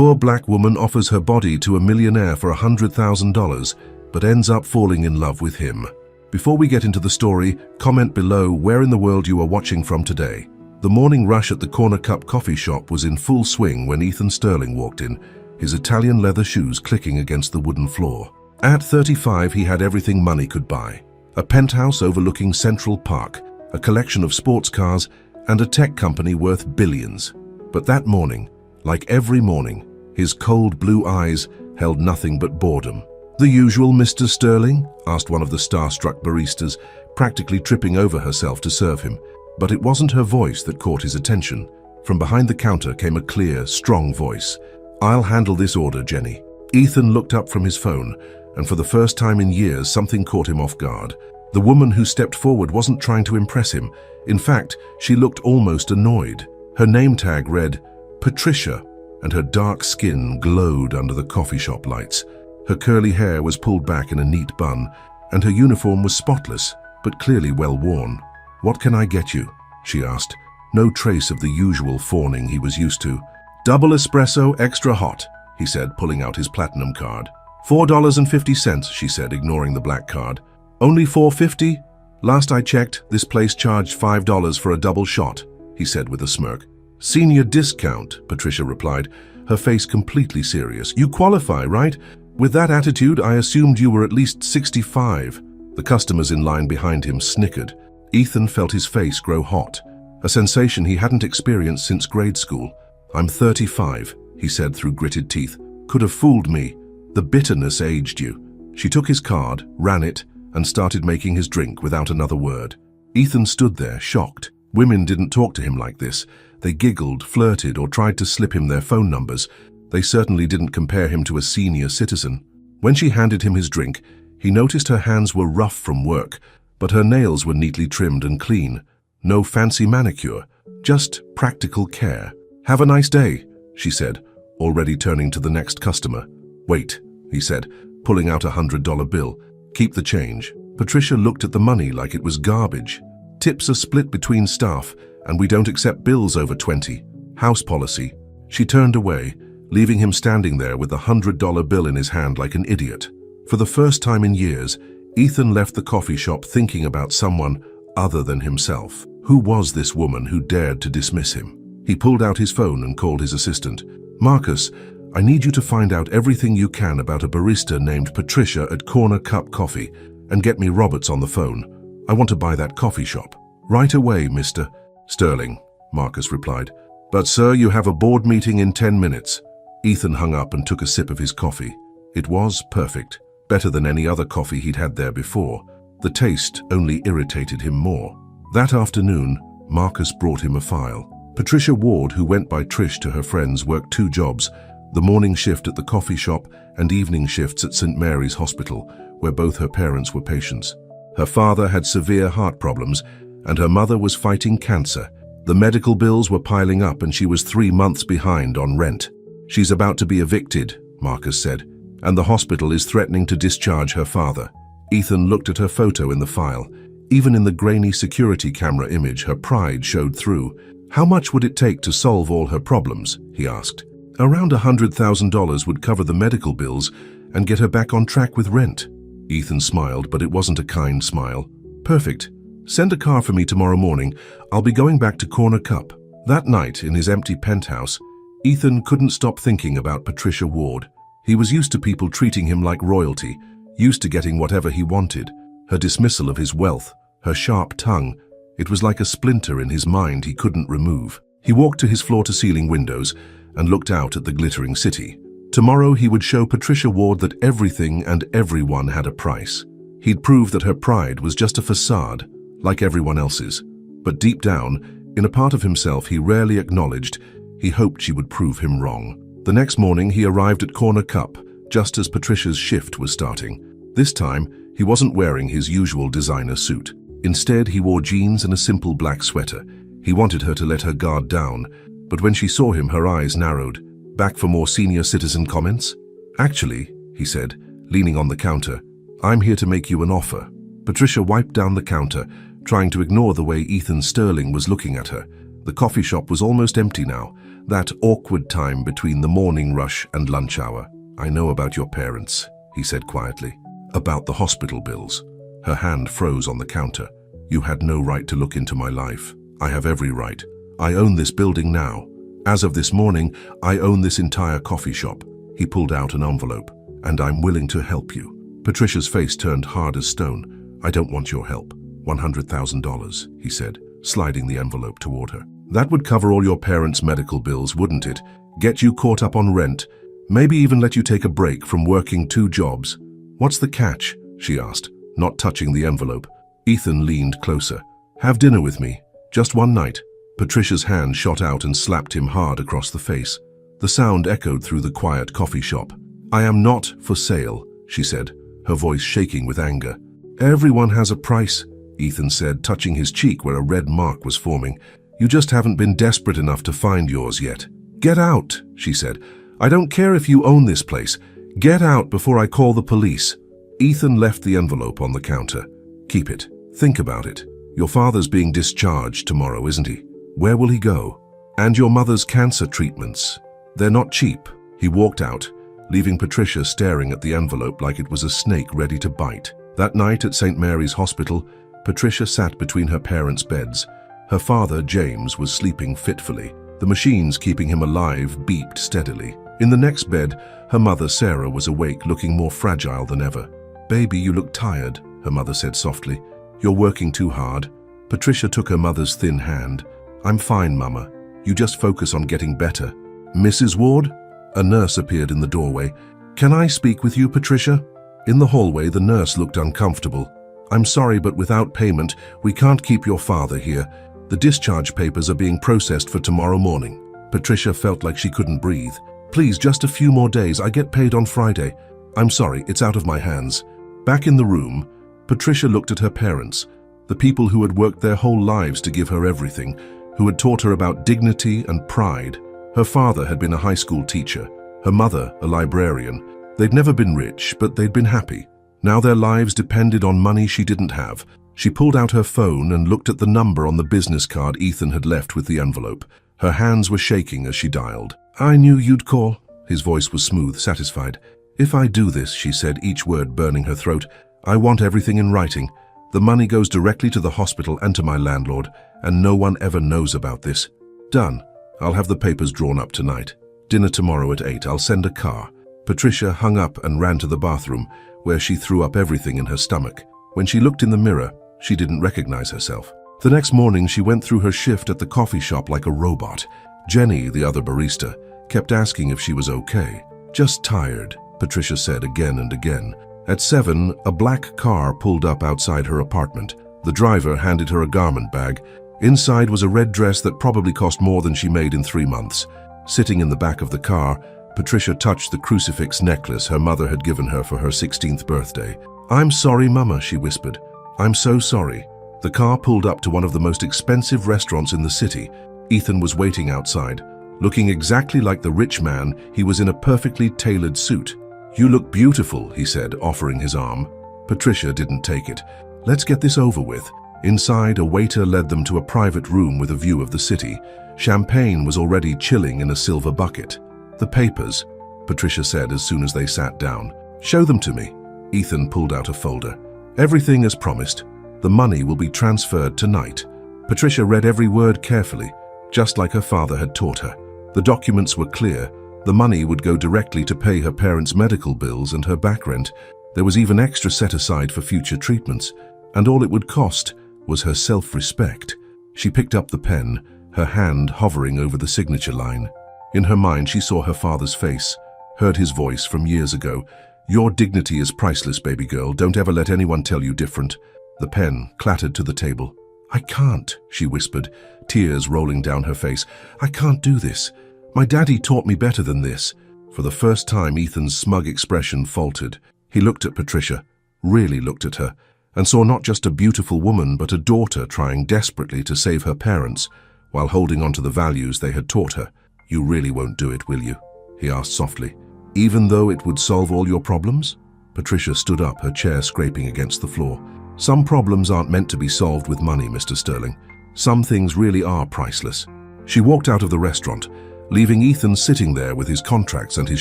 Poor black woman offers her body to a millionaire for $100,000, but ends up falling in love with him. Before we get into the story, comment below where in the world you are watching from today. The morning rush at the Corner Cup coffee shop was in full swing when Ethan Sterling walked in, his Italian leather shoes clicking against the wooden floor. At 35, he had everything money could buy. A penthouse overlooking Central Park, a collection of sports cars, and a tech company worth billions. But that morning, like every morning, his cold blue eyes held nothing but boredom. "The usual, Mr. Sterling?" asked one of the starstruck baristas, practically tripping over herself to serve him. But it wasn't her voice that caught his attention. From behind the counter came a clear, strong voice. "I'll handle this order, Jenny." Ethan looked up from his phone, and for the first time in years, something caught him off guard. The woman who stepped forward wasn't trying to impress him. In fact, she looked almost annoyed. Her name tag read, Patricia, and her dark skin glowed under the coffee shop lights. Her curly hair was pulled back in a neat bun, and her uniform was spotless, but clearly well worn. "What can I get you?" she asked, no trace of the usual fawning he was used to. "Double espresso, extra hot," he said, pulling out his platinum card. $4.50, she said, ignoring the black card. "Only $4.50? Last I checked, this place charged $5 for a double shot," he said with a smirk. "Senior discount," Patricia replied, her face completely serious. "You qualify, right? With that attitude, I assumed you were at least 65. The customers in line behind him snickered. Ethan felt his face grow hot, a sensation he hadn't experienced since grade school. "I'm 35, he said through gritted teeth. "Could have fooled me. The bitterness aged you." She took his card, ran it, and started making his drink without another word. Ethan stood there, shocked. Women didn't talk to him like this. They giggled, flirted, or tried to slip him their phone numbers. They certainly didn't compare him to a senior citizen. When she handed him his drink, he noticed her hands were rough from work, but her nails were neatly trimmed and clean. No fancy manicure, just practical care. "Have a nice day," she said, already turning to the next customer. "Wait," he said, pulling out a $100 bill. "Keep the change." Patricia looked at the money like it was garbage. "Tips are split between staff, and we don't accept bills over 20. House policy." She turned away, leaving him standing there with the $100 bill in his hand like an idiot. For the first time in years, Ethan left the coffee shop thinking about someone other than himself. Who was this woman who dared to dismiss him? He pulled out his phone and called his assistant. "Marcus, I need you to find out everything you can about a barista named Patricia at Corner Cup Coffee and get me Roberts on the phone. I want to buy that coffee shop." "Right away, Mr. Sterling," Marcus replied. "But sir, you have a board meeting in 10 minutes. Ethan hung up and took a sip of his coffee. It was perfect, better than any other coffee he'd had there before. The taste only irritated him more. That afternoon, Marcus brought him a file. Patricia Ward, who went by Trish to her friends, worked 2 jobs, the morning shift at the coffee shop and evening shifts at St. Mary's Hospital, where both her parents were patients. Her father had severe heart problems, and her mother was fighting cancer. The medical bills were piling up, and she was 3 months behind on rent. "She's about to be evicted," Marcus said, "and the hospital is threatening to discharge her father." Ethan looked at her photo in the file. Even in the grainy security camera image, her pride showed through. "How much would it take to solve all her problems?" he asked. "Around $100,000 would cover the medical bills and get her back on track with rent." Ethan smiled, but it wasn't a kind smile. "Perfect. Send a car for me tomorrow morning. I'll be going back to Corner Cup." That night, in his empty penthouse, Ethan couldn't stop thinking about Patricia Ward. He was used to people treating him like royalty, used to getting whatever he wanted. Her dismissal of his wealth, her sharp tongue, it was like a splinter in his mind he couldn't remove. He walked to his floor-to-ceiling windows and looked out at the glittering city. Tomorrow he would show Patricia Ward that everything and everyone had a price. He'd prove that her pride was just a facade, like everyone else's. But deep down, in a part of himself he rarely acknowledged, he hoped she would prove him wrong. The next morning he arrived at Corner Cup, just as Patricia's shift was starting. This time, he wasn't wearing his usual designer suit. Instead, he wore jeans and a simple black sweater. He wanted her to let her guard down, but when she saw him, her eyes narrowed. "Back for more senior citizen comments?" "Actually," he said, leaning on the counter, "I'm here to make you an offer." Patricia wiped down the counter, trying to ignore the way Ethan Sterling was looking at her. The coffee shop was almost empty now. That awkward time between the morning rush and lunch hour. I know about your parents, he said quietly. About the hospital bills. Her hand froze on the counter. You had no right to look into my life. I have every right. I own this building now. As of this morning, I own this entire coffee shop. He pulled out an envelope. And I'm willing to help you. Patricia's face turned hard as stone. I don't want your help. $100,000, he said, sliding the envelope toward her. That would cover all your parents' medical bills, wouldn't it? Get you caught up on rent, maybe even let you take a break from working 2 jobs. What's the catch? She asked, not touching the envelope. Ethan leaned closer. Have dinner with me. Just one night. Patricia's hand shot out and slapped him hard across the face. The sound echoed through the quiet coffee shop. I am not for sale, she said, her voice shaking with anger. Everyone has a price, Ethan said, touching his cheek where a red mark was forming. You just haven't been desperate enough to find yours yet. Get out, she said. I don't care if you own this place. Get out before I call the police. Ethan left the envelope on the counter. Keep it. Think about it. Your father's being discharged tomorrow, isn't he? Where will he go? And your mother's cancer treatments. They're not cheap. He walked out, leaving Patricia staring at the envelope like it was a snake ready to bite. That night at St. Mary's Hospital, Patricia sat between her parents' beds. Her father, James, was sleeping fitfully. The machines keeping him alive beeped steadily. In the next bed, her mother, Sarah, was awake, looking more fragile than ever. Baby, you look tired, her mother said softly. You're working too hard. Patricia took her mother's thin hand. I'm fine, Mama. You just focus on getting better. Mrs. Ward? A nurse appeared in the doorway. Can I speak with you, Patricia? In the hallway, the nurse looked uncomfortable. I'm sorry, but without payment, we can't keep your father here. The discharge papers are being processed for tomorrow morning. Patricia felt like she couldn't breathe. Please, just a few more days. I get paid on Friday. I'm sorry, it's out of my hands. Back in the room, Patricia looked at her parents, the people who had worked their whole lives to give her everything, who had taught her about dignity and pride. Her father had been a high school teacher, her mother a librarian. They'd never been rich, but they'd been happy. Now their lives depended on money she didn't have. She pulled out her phone and looked at the number on the business card Ethan had left with the envelope. Her hands were shaking as she dialed. I knew you'd call. His voice was smooth, satisfied. If I do this, she said, each word burning her throat, I want everything in writing. The money goes directly to the hospital and to my landlord, and no one ever knows about this. Done. I'll have the papers drawn up tonight. Dinner tomorrow at 8. I'll send a car. Patricia hung up and ran to the bathroom, where she threw up everything in her stomach. When she looked in the mirror, she didn't recognize herself. The next morning, she went through her shift at the coffee shop like a robot. Jenny, the other barista, kept asking if she was okay. Just tired, Patricia said again and again. At 7, a black car pulled up outside her apartment. The driver handed her a garment bag. Inside was a red dress that probably cost more than she made in 3 months. Sitting in the back of the car, Patricia touched the crucifix necklace her mother had given her for her 16th birthday. I'm sorry, Mama, she whispered. I'm so sorry. The car pulled up to one of the most expensive restaurants in the city. Ethan was waiting outside. Looking exactly like the rich man, he was in a perfectly tailored suit. You look beautiful, he said, offering his arm. Patricia didn't take it. Let's get this over with. Inside, a waiter led them to a private room with a view of the city. Champagne was already chilling in a silver bucket. The papers, Patricia said as soon as they sat down. Show them to me. Ethan pulled out a folder. Everything as promised. The money will be transferred tonight. Patricia read every word carefully, just like her father had taught her. The documents were clear. The money would go directly to pay her parents' medical bills and her back rent. There was even extra set aside for future treatments, and all it would cost was her self-respect. She picked up the pen, her hand hovering over the signature line. In her mind, she saw her father's face, heard his voice from years ago. Your dignity is priceless, baby girl. Don't ever let anyone tell you different. The pen clattered to the table. I can't, she whispered, tears rolling down her face. I can't do this. My daddy taught me better than this. For the first time, Ethan's smug expression faltered. He looked at Patricia, really looked at her, and saw not just a beautiful woman, but a daughter trying desperately to save her parents while holding on to the values they had taught her. You really won't do it, will you? He asked softly. Even though it would solve all your problems? Patricia stood up, her chair scraping against the floor. Some problems aren't meant to be solved with money, Mr. Sterling. Some things really are priceless. She walked out of the restaurant, leaving Ethan sitting there with his contracts and his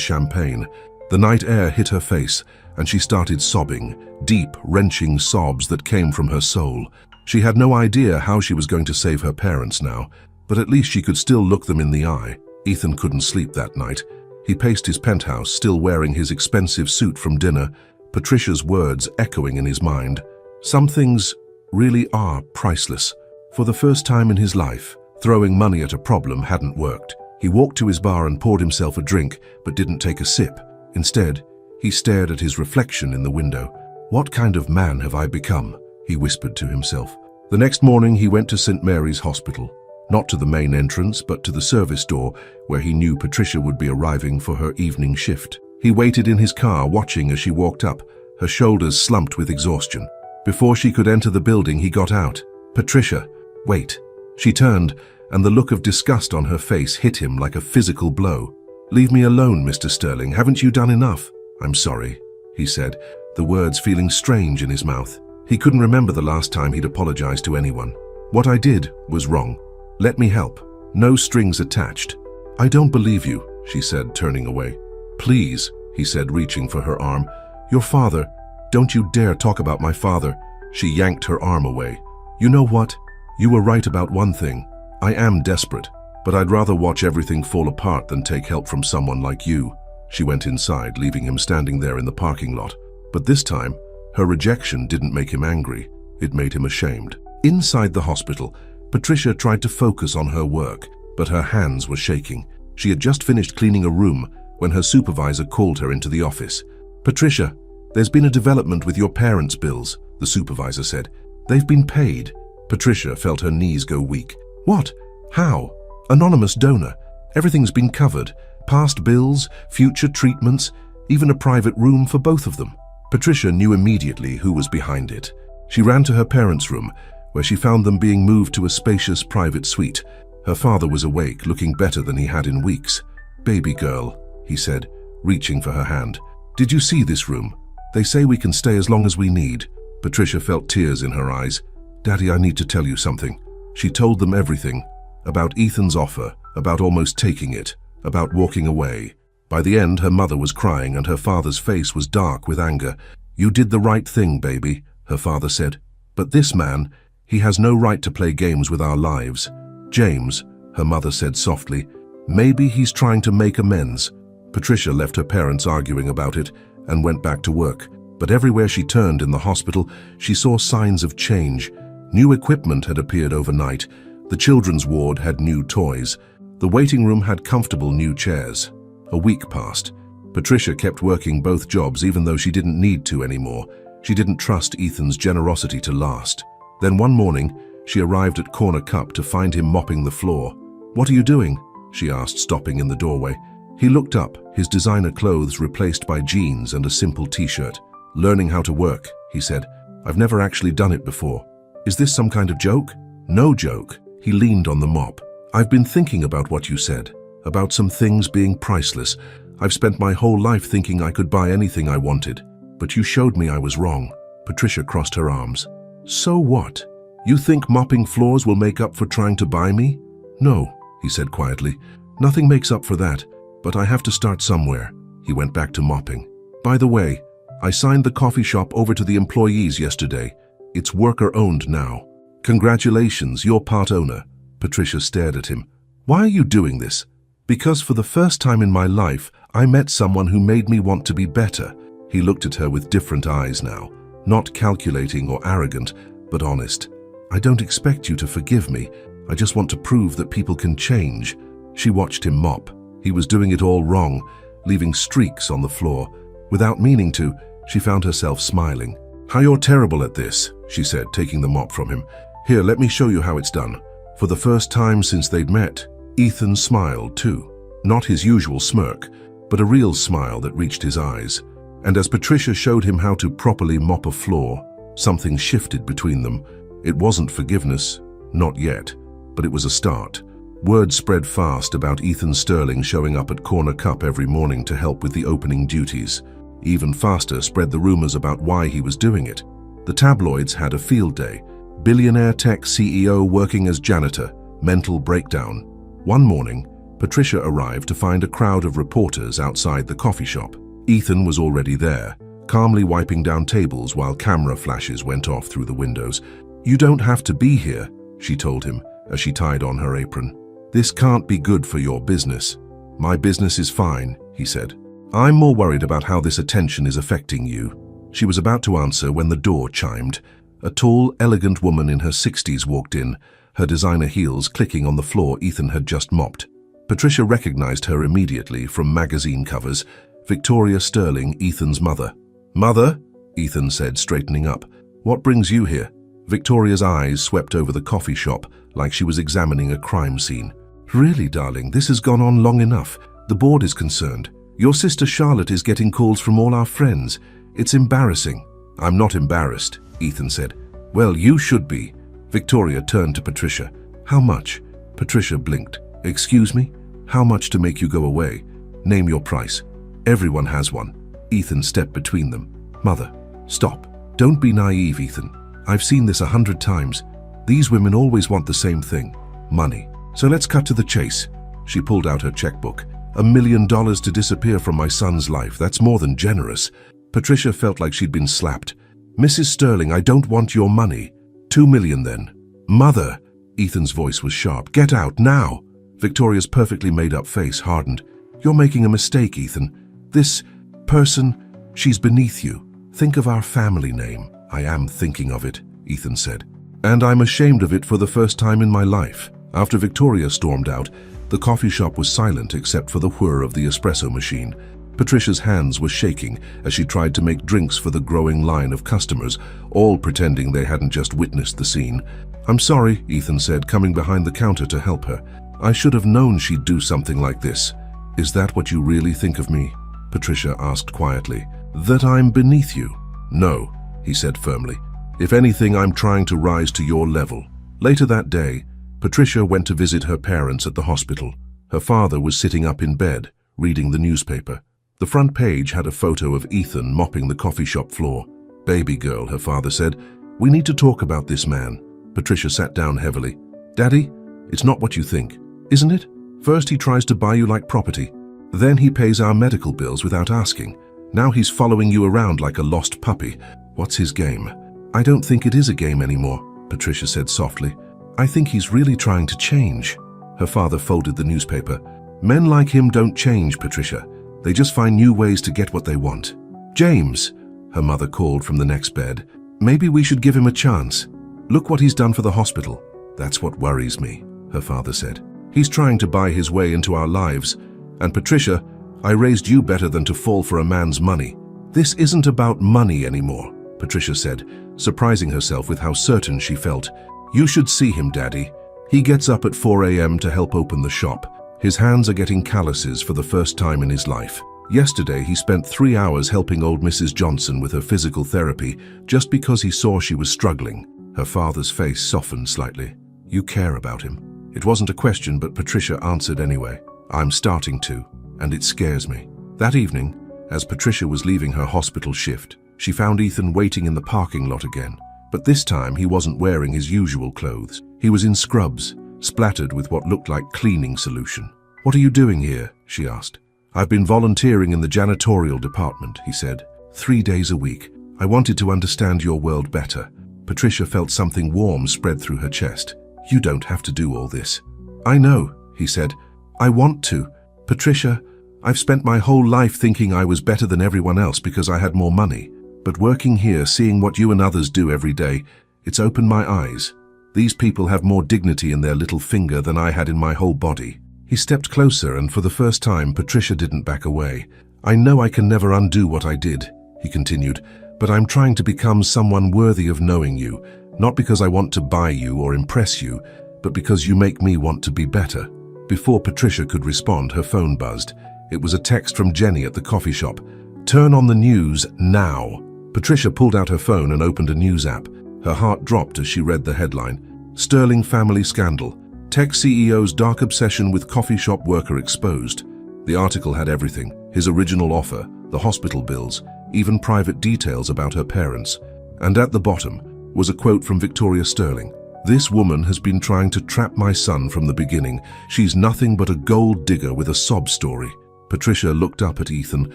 champagne. The night air hit her face, and she started sobbing, deep, wrenching sobs that came from her soul. She had no idea how she was going to save her parents now, but at least she could still look them in the eye. Ethan couldn't sleep that night. He paced his penthouse, still wearing his expensive suit from dinner, Patricia's words echoing in his mind. Some things really are priceless. For the first time in his life, throwing money at a problem hadn't worked. He walked to his bar and poured himself a drink, but didn't take a sip. Instead, he stared at his reflection in the window. "What kind of man have I become?" he whispered to himself. The next morning, he went to St. Mary's Hospital. Not to the main entrance, but to the service door, where he knew Patricia would be arriving for her evening shift. He waited in his car, watching as she walked up, her shoulders slumped with exhaustion. Before she could enter the building, he got out. "Patricia, wait." She turned, and the look of disgust on her face hit him like a physical blow. "Leave me alone, Mr. Sterling. Haven't you done enough?" "I'm sorry," he said, the words feeling strange in his mouth. He couldn't remember the last time he'd apologized to anyone. "What I did was wrong. Let me help. No strings attached." "I don't believe you," she said, turning away. "Please," he said, reaching for her arm. "Your father. Don't you dare talk about my father." She yanked her arm away. "You know what? You were right about one thing. I am desperate, but I'd rather watch everything fall apart than take help from someone like you." She went inside, leaving him standing there in the parking lot. But this time, her rejection didn't make him angry. It made him ashamed. Inside the hospital, Patricia tried to focus on her work, but her hands were shaking. She had just finished cleaning a room when her supervisor called her into the office. "Patricia, there's been a development with your parents' bills," the supervisor said. "They've been paid." Patricia felt her knees go weak. "What? How?" "Anonymous donor. Everything's been covered. Past bills, future treatments, even a private room for both of them." Patricia knew immediately who was behind it. She ran to her parents' room, where she found them being moved to a spacious private suite. Her father was awake, looking better than he had in weeks. "Baby girl," he said, reaching for her hand. "Did you see this room? They say we can stay as long as we need." Patricia felt tears in her eyes. "Daddy, I need to tell you something." She told them everything, about Ethan's offer, about almost taking it, about walking away. By the end, her mother was crying and her father's face was dark with anger. "You did the right thing, baby," her father said. "But this man, he has no right to play games with our lives." "James," her mother said softly, "maybe he's trying to make amends." Patricia left her parents arguing about it and went back to work. But everywhere she turned in the hospital, she saw signs of change. New equipment had appeared overnight. The children's ward had new toys. The waiting room had comfortable new chairs. A week passed. Patricia kept working both jobs even though she didn't need to anymore. She didn't trust Ethan's generosity to last. Then one morning, she arrived at Corner Cup to find him mopping the floor. "What are you doing?" she asked, stopping in the doorway. He looked up, his designer clothes replaced by jeans and a simple t-shirt. "Learning how to work," he said. "I've never actually done it before." "Is this some kind of joke?" "No joke." He leaned on the mop. "I've been thinking about what you said, about some things being priceless. I've spent my whole life thinking I could buy anything I wanted, but you showed me I was wrong." Patricia crossed her arms. "So what? You think mopping floors will make up for trying to buy me?" "No," he said quietly. "Nothing makes up for that, but I have to start somewhere." He went back to mopping. "By the way, I signed the coffee shop over to the employees yesterday. It's worker-owned now." "Congratulations, you're part owner." Patricia stared at him. "Why are you doing this?" "Because for the first time in my life, I met someone who made me want to be better." He looked at her with different eyes now, not calculating or arrogant, but honest. "I don't expect you to forgive me. I just want to prove that people can change." She watched him mop. He was doing it all wrong, leaving streaks on the floor. Without meaning to, she found herself smiling. "How you're terrible at this," she said, taking the mop from him. "Here, let me show you how it's done." For the first time since they'd met, Ethan smiled too. Not his usual smirk, but a real smile that reached his eyes. And as Patricia showed him how to properly mop a floor, something shifted between them. It wasn't forgiveness, not yet, but it was a start. Word spread fast about Ethan Sterling showing up at Corner Cup every morning to help with the opening duties. Even faster spread the rumors about why he was doing it. The tabloids had a field day. Billionaire tech CEO working as janitor, mental breakdown. One morning, Patricia arrived to find a crowd of reporters outside the coffee shop. Ethan was already there, calmly wiping down tables while camera flashes went off through the windows. "You don't have to be here," she told him as she tied on her apron. "This can't be good for your business." "My business is fine," he said. "I'm more worried about how this attention is affecting you." She was about to answer when the door chimed. A tall, elegant woman in her 60s walked in, her designer heels clicking on the floor Ethan had just mopped. Patricia recognized her immediately from magazine covers. Victoria Sterling, Ethan's mother. "Mother?" Ethan said, straightening up. "What brings you here?" Victoria's eyes swept over the coffee shop like she was examining a crime scene. "Really, darling, this has gone on long enough. The board is concerned. Your sister Charlotte is getting calls from all our friends. It's embarrassing." "I'm not embarrassed," Ethan said. "Well, you should be." Victoria turned to Patricia. "How much?" Patricia blinked. "Excuse me? How much to make you go away? Name your price." "Everyone has one." Ethan stepped between them. "Mother, stop. Don't be naive, Ethan. I've seen this 100 times. These women always want the same thing, money. So let's cut to the chase." She pulled out her checkbook. $1 million to disappear from my son's life. That's more than generous. Patricia felt like she'd been slapped. "Mrs. Sterling, I don't want your money." $2 million then." "Mother!" Ethan's voice was sharp. "Get out, now!" Victoria's perfectly made-up face hardened. "You're making a mistake, Ethan. This person, she's beneath you. Think of our family name." "I am thinking of it," Ethan said. "And I'm ashamed of it for the first time in my life." After Victoria stormed out, the coffee shop was silent except for the whir of the espresso machine. Patricia's hands were shaking as she tried to make drinks for the growing line of customers, all pretending they hadn't just witnessed the scene. "I'm sorry," Ethan said, coming behind the counter to help her. "I should have known she'd do something like this." "Is that what you really think of me?" Patricia asked quietly. "That I'm beneath you?" "No," he said firmly. "If anything, I'm trying to rise to your level." Later that day, Patricia went to visit her parents at the hospital. Her father was sitting up in bed, reading the newspaper. The front page had a photo of Ethan mopping the coffee shop floor. "Baby girl," her father said, "we need to talk about this man." Patricia sat down heavily. "Daddy, it's not what you think, isn't it? First he tries to buy you like property. Then he pays our medical bills without asking. Now he's following you around like a lost puppy. What's his game?" "I don't think it is a game anymore," Patricia said softly. "I think he's really trying to change." Her father folded the newspaper. "Men like him don't change, Patricia. They just find new ways to get what they want." "James," her mother called from the next bed, "maybe we should give him a chance. Look what he's done for the hospital." "That's what worries me," her father said. "He's trying to buy his way into our lives. And Patricia, I raised you better than to fall for a man's money." "This isn't about money anymore," Patricia said, surprising herself with how certain she felt. "You should see him, Daddy. He gets up at 4 a.m. to help open the shop. His hands are getting calluses for the first time in his life. Yesterday, he spent 3 hours helping old Mrs. Johnson with her physical therapy just because he saw she was struggling." Her father's face softened slightly. "You care about him." It wasn't a question, but Patricia answered anyway. "I'm starting to, and it scares me." That evening, as Patricia was leaving her hospital shift, she found Ethan waiting in the parking lot again. But this time he wasn't wearing his usual clothes. He was in scrubs, splattered with what looked like cleaning solution. "What are you doing here?" she asked. "I've been volunteering in the janitorial department," he said. 3 days a week. I wanted to understand your world better." Patricia felt something warm spread through her chest. "You don't have to do all this." "I know," he said. "I want to. Patricia, I've spent my whole life thinking I was better than everyone else because I had more money. But working here, seeing what you and others do every day, it's opened my eyes. These people have more dignity in their little finger than I had in my whole body." He stepped closer, and for the first time, Patricia didn't back away. "I know I can never undo what I did," he continued, "but I'm trying to become someone worthy of knowing you, not because I want to buy you or impress you, but because you make me want to be better." Before Patricia could respond, her phone buzzed. It was a text from Jenny at the coffee shop. "Turn on the news now." Patricia pulled out her phone and opened a news app. Her heart dropped as she read the headline. "Sterling family scandal. Tech CEO's dark obsession with coffee shop worker exposed." The article had everything: his original offer, the hospital bills, even private details about her parents. And at the bottom was a quote from Victoria Sterling. This woman has been trying to trap my son from the beginning. She's nothing but a gold digger with a sob story. Patricia looked up at Ethan,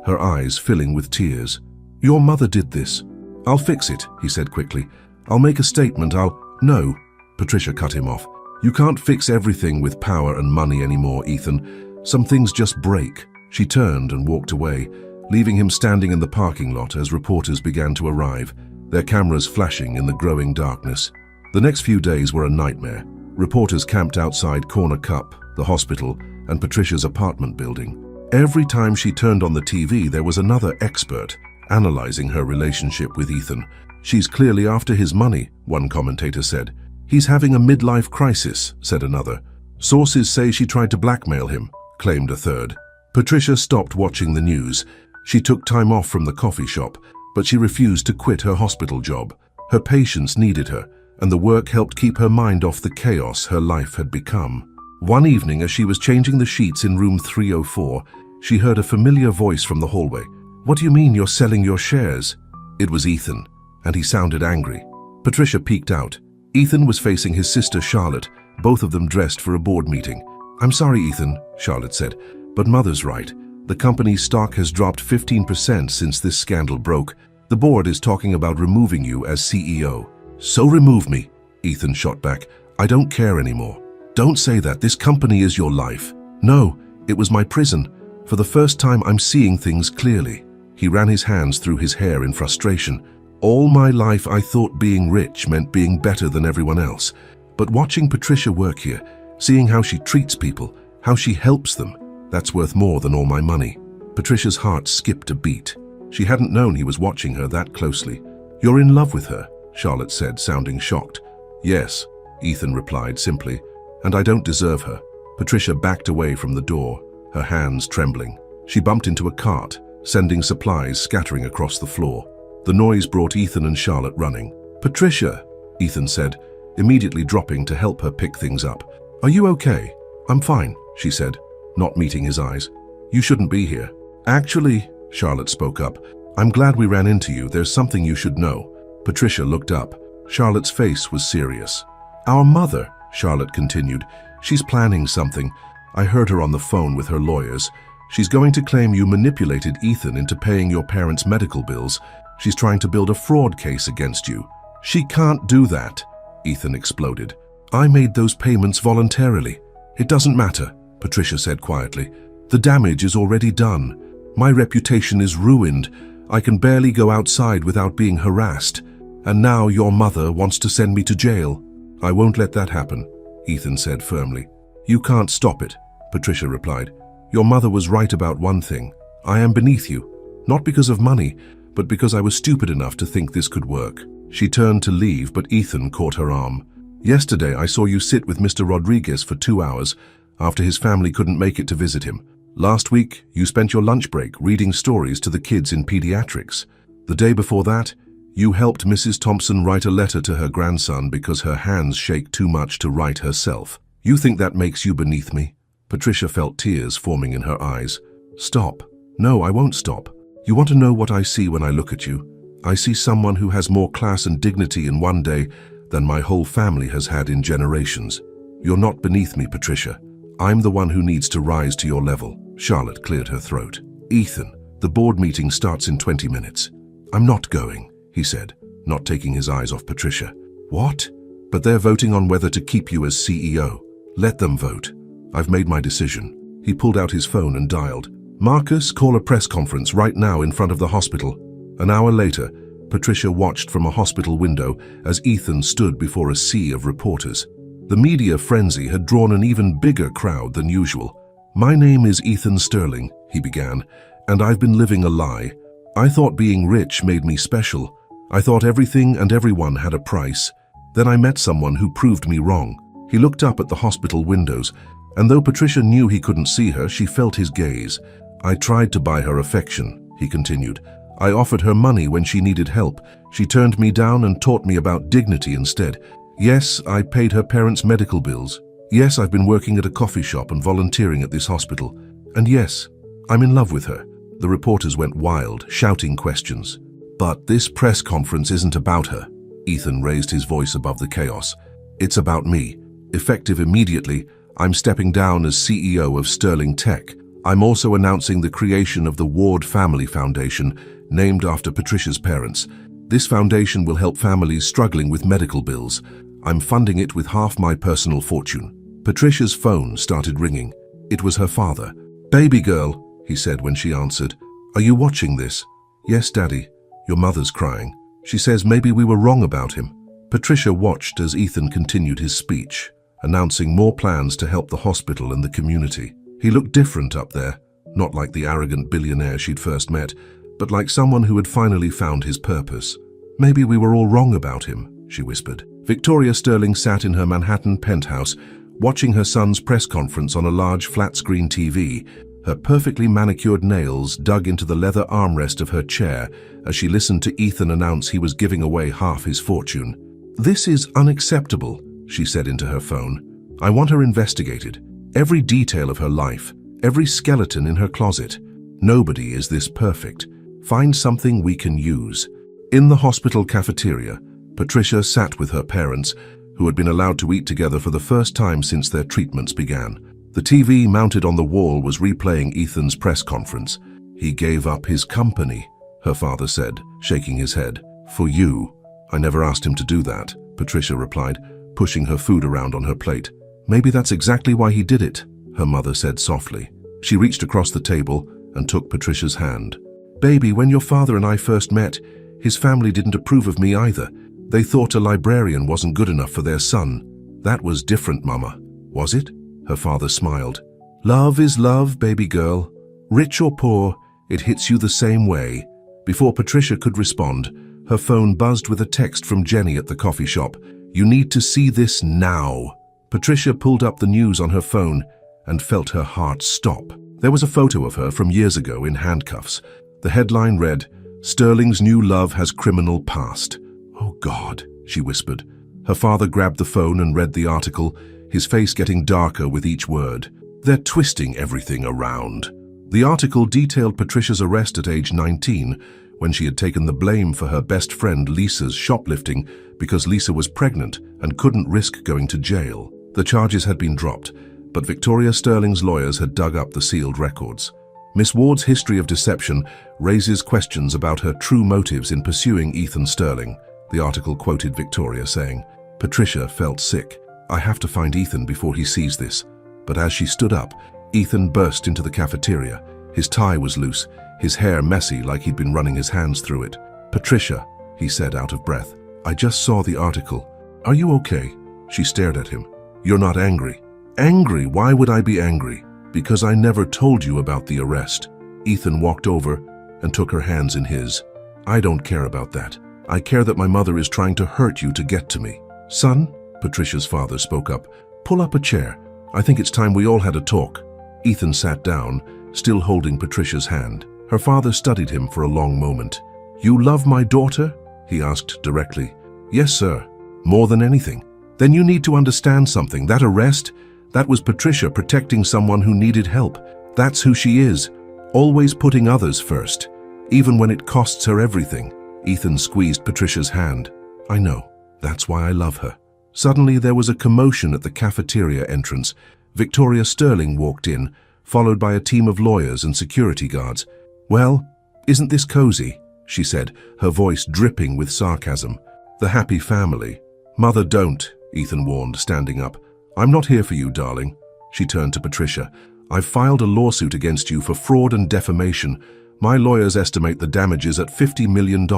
her eyes filling with tears. Your mother did this. I'll fix it, he said quickly. I'll make a statement, No, Patricia cut him off. You can't fix everything with power and money anymore, Ethan. Some things just break. She turned and walked away, leaving him standing in the parking lot as reporters began to arrive, their cameras flashing in the growing darkness. The next few days were a nightmare. Reporters camped outside Corner Cup, the hospital, and Patricia's apartment building. Every time she turned on the TV, there was another expert analyzing her relationship with Ethan. She's clearly after his money, one commentator said. He's having a midlife crisis, said another. Sources say she tried to blackmail him, claimed a third. Patricia stopped watching the news. She took time off from the coffee shop, but she refused to quit her hospital job. Her patients needed her, and the work helped keep her mind off the chaos her life had become. One evening, as she was changing the sheets in room 304, she heard a familiar voice from the hallway. What do you mean you're selling your shares? It was Ethan, and he sounded angry. Patricia peeked out. Ethan was facing his sister Charlotte, both of them dressed for a board meeting. I'm sorry, Ethan, Charlotte said, but Mother's right. The company's stock has dropped 15% since this scandal broke. The board is talking about removing you as CEO. So remove me, Ethan shot back. I don't care anymore. Don't say that. This company is your life. No, it was my prison. For the first time, I'm seeing things clearly. He ran his hands through his hair in frustration. All my life, I thought being rich meant being better than everyone else. But watching Patricia work here, seeing how she treats people, how she helps them, that's worth more than all my money. Patricia's heart skipped a beat. She hadn't known he was watching her that closely. You're in love with her, Charlotte said, sounding shocked. Yes, Ethan replied simply, and I don't deserve her. Patricia backed away from the door, her hands trembling. She bumped into a cart, sending supplies scattering across the floor. The noise brought Ethan and Charlotte running. Patricia, Ethan said, immediately dropping to help her pick things up. Are you okay? I'm fine, she said, not meeting his eyes. You shouldn't be here. Actually, Charlotte spoke up, I'm glad we ran into you. There's something you should know. Patricia looked up. Charlotte's face was serious. Our mother, Charlotte continued. She's planning something. I heard her on the phone with her lawyers. She's going to claim you manipulated Ethan into paying your parents' medical bills. She's trying to build a fraud case against you. She can't do that, Ethan exploded. I made those payments voluntarily. It doesn't matter, Patricia said quietly. The damage is already done. My reputation is ruined. I can barely go outside without being harassed. And now your mother wants to send me to jail. I won't let that happen, Ethan said firmly. You can't stop it, Patricia replied. Your mother was right about one thing. I am beneath you, not because of money, but because I was stupid enough to think this could work. She turned to leave, but Ethan caught her arm. Yesterday, I saw you sit with Mr. Rodriguez for 2 hours after his family couldn't make it to visit him. Last week, you spent your lunch break reading stories to the kids in pediatrics. The day before that, you helped Mrs. Thompson write a letter to her grandson because her hands shake too much to write herself. You think that makes you beneath me? Patricia felt tears forming in her eyes. Stop. No, I won't stop. You want to know what I see when I look at you? I see someone who has more class and dignity in one day than my whole family has had in generations. You're not beneath me, Patricia. I'm the one who needs to rise to your level. Charlotte cleared her throat. Ethan, the board meeting starts in 20 minutes. I'm not going, he said, not taking his eyes off Patricia. What? But they're voting on whether to keep you as CEO. Let them vote. I've made my decision. He pulled out his phone and dialed. Marcus, call a press conference right now in front of the hospital. An hour later, Patricia watched from a hospital window as Ethan stood before a sea of reporters. The media frenzy had drawn an even bigger crowd than usual. My name is Ethan Sterling, he began, and I've been living a lie. I thought being rich made me special. I thought everything and everyone had a price. Then I met someone who proved me wrong. He looked up at the hospital windows, and though Patricia knew he couldn't see her, she felt his gaze. I tried to buy her affection, he continued. I offered her money when she needed help. She turned me down and taught me about dignity instead. Yes, I paid her parents' medical bills. Yes, I've been working at a coffee shop and volunteering at this hospital. And yes, I'm in love with her. The reporters went wild, shouting questions. But this press conference isn't about her. Ethan raised his voice above the chaos. It's about me. Effective immediately, I'm stepping down as CEO of Sterling Tech. I'm also announcing the creation of the Ward Family Foundation, named after Patricia's parents. This foundation will help families struggling with medical bills. I'm funding it with half my personal fortune. Patricia's phone started ringing. It was her father. "Baby girl," he said when she answered. "Are you watching this?" "Yes, Daddy. Your mother's crying. She says maybe we were wrong about him." Patricia watched as Ethan continued his speech, announcing more plans to help the hospital and the community. He looked different up there, not like the arrogant billionaire she'd first met, but like someone who had finally found his purpose. "Maybe we were all wrong about him," she whispered. Victoria Sterling sat in her Manhattan penthouse, watching her son's press conference on a large flat-screen TV, her perfectly manicured nails dug into the leather armrest of her chair as she listened to Ethan announce he was giving away half his fortune. "This is unacceptable," she said into her phone. "I want her investigated. Every detail of her life, every skeleton in her closet. Nobody is this perfect. Find something we can use." In the hospital cafeteria, Patricia sat with her parents, who had been allowed to eat together for the first time since their treatments began. The TV mounted on the wall was replaying Ethan's press conference. "He gave up his company," her father said, shaking his head. "For you." "I never asked him to do that," Patricia replied, pushing her food around on her plate. "Maybe that's exactly why he did it," her mother said softly. She reached across the table and took Patricia's hand. "Baby, when your father and I first met, his family didn't approve of me either. They thought a librarian wasn't good enough for their son. That was different, Mama." "Was it?" Her father smiled. "Love is love, baby girl. Rich or poor, it hits you the same way." Before Patricia could respond, her phone buzzed with a text from Jenny at the coffee shop. "You need to see this now." Patricia pulled up the news on her phone and felt her heart stop. There was a photo of her from years ago in handcuffs. The headline read, "Sterling's new love has criminal past." "Oh God," she whispered. Her father grabbed the phone and read the article, his face getting darker with each word. "They're twisting everything around." The article detailed Patricia's arrest at age 19, when she had taken the blame for her best friend Lisa's shoplifting because Lisa was pregnant and couldn't risk going to jail. The charges had been dropped, but Victoria Sterling's lawyers had dug up the sealed records. Miss Ward's history of deception raises questions about her true motives in pursuing Ethan Sterling. The article quoted Victoria saying, "Patricia felt sick. I have to find Ethan before he sees this." But as she stood up, Ethan burst into the cafeteria. His tie was loose, his hair messy like he'd been running his hands through it. "Patricia," he said out of breath, "I just saw the article. Are you okay?" She stared at him. "You're not angry." "Angry? Why would I be angry?" "Because I never told you about the arrest." Ethan walked over and took her hands in his. "I don't care about that. I care that my mother is trying to hurt you to get to me." "Son," Patricia's father spoke up, "pull up a chair. I think it's time we all had a talk." Ethan sat down, still holding Patricia's hand. Her father studied him for a long moment. "You love my daughter?" he asked directly. "Yes, sir. More than anything." "Then you need to understand something. That arrest, that was Patricia protecting someone who needed help. That's who she is, always putting others first, even when it costs her everything." Ethan squeezed Patricia's hand. "I know. That's why I love her." Suddenly there was a commotion at the cafeteria entrance. Victoria Sterling walked in, followed by a team of lawyers and security guards. "Well, isn't this cozy?" she said, her voice dripping with sarcasm. "The happy family." "Mother, don't," Ethan warned, standing up. "I'm not here for you, darling." She turned to Patricia. "I've filed a lawsuit against you for fraud and defamation. My lawyers estimate the damages at $50 million.